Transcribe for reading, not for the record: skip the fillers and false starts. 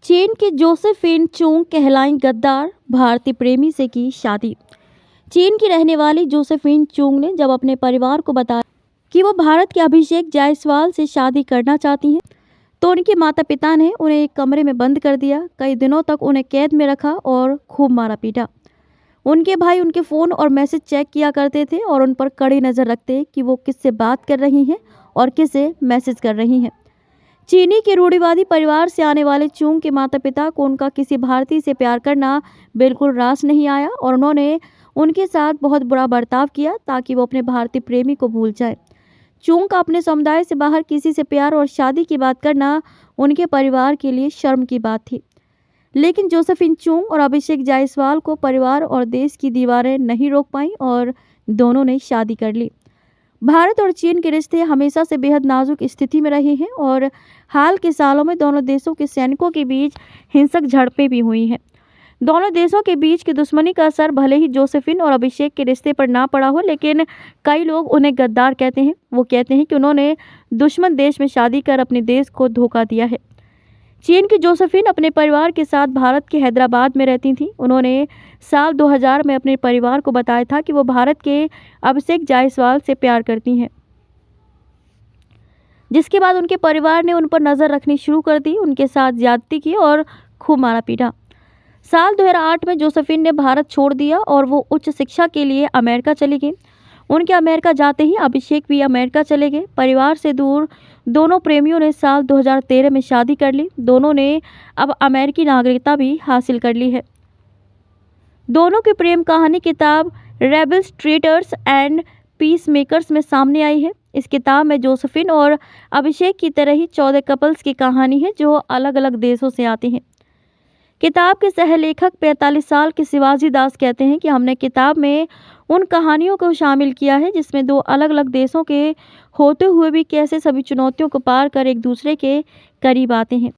चीन की जोसेफिन चुंग कहलाईं गद्दार, भारतीय प्रेमी से की शादी। चीन की रहने वाली जोसेफिन चुंग ने जब अपने परिवार को बताया कि वो भारत के अभिषेक जायसवाल से शादी करना चाहती हैं, तो उनके माता पिता ने उन्हें एक कमरे में बंद कर दिया। कई दिनों तक उन्हें कैद में रखा और खूब मारा पीटा। उनके भाई उनके फ़ोन और मैसेज चेक किया करते थे और उन पर कड़ी नज़र रखते कि वो किससे बात कर रही हैं और किसे मैसेज कर रही हैं। चीनी के रूढ़िवादी परिवार से आने वाले चुंग के माता पिता को उनका किसी भारतीय से प्यार करना बिल्कुल रास नहीं आया और उन्होंने उनके साथ बहुत बुरा बर्ताव किया ताकि वो अपने भारतीय प्रेमी को भूल जाए। चुंग का अपने समुदाय से बाहर किसी से प्यार और शादी की बात करना उनके परिवार के लिए शर्म की बात थी। लेकिन जोसेफिन चुंग और अभिषेक जायसवाल को परिवार और देश की दीवारें नहीं रोक पाईं और दोनों ने शादी कर ली। भारत और चीन के रिश्ते हमेशा से बेहद नाजुक स्थिति में रहे हैं और हाल के सालों में दोनों देशों के सैनिकों के बीच हिंसक झड़पें भी हुई हैं। दोनों देशों के बीच की दुश्मनी का असर भले ही जोसेफिन और अभिषेक के रिश्ते पर ना पड़ा हो, लेकिन कई लोग उन्हें गद्दार कहते हैं। वो कहते हैं कि उन्होंने दुश्मन देश में शादी कर अपने देश को धोखा दिया है। चीन की जोसेफिन अपने परिवार के साथ भारत के हैदराबाद में रहती थीं। उन्होंने साल 2000 में अपने परिवार को बताया था कि वो भारत के अभिषेक जायसवाल से प्यार करती हैं, जिसके बाद उनके परिवार ने उन पर नज़र रखनी शुरू कर दी, उनके साथ ज्यादती की और खूब मारा पीटा। साल 2008 में जोसेफिन ने भारत छोड़ दिया और वो उच्च शिक्षा के लिए अमेरिका चली गई। उनके अमेरिका जाते ही अभिषेक भी अमेरिका चले गए। परिवार से दूर दोनों प्रेमियों ने साल 2013 में शादी कर ली। दोनों ने अब अमेरिकी नागरिकता भी हासिल कर ली है। दोनों की प्रेम कहानी किताब rebels traitors and peacemakers में सामने आई है। इस किताब में जोसेफिन और अभिषेक की तरह ही 14 कपल्स की कहानी है जो अलग अलग देशों से आते हैं। किताब के सहलेखक 45 साल के शिवाजी दास कहते हैं कि हमने किताब में उन कहानियों को शामिल किया है जिसमें दो अलग अलग देशों के होते हुए भी कैसे सभी चुनौतियों को पार कर एक दूसरे के करीब आते हैं।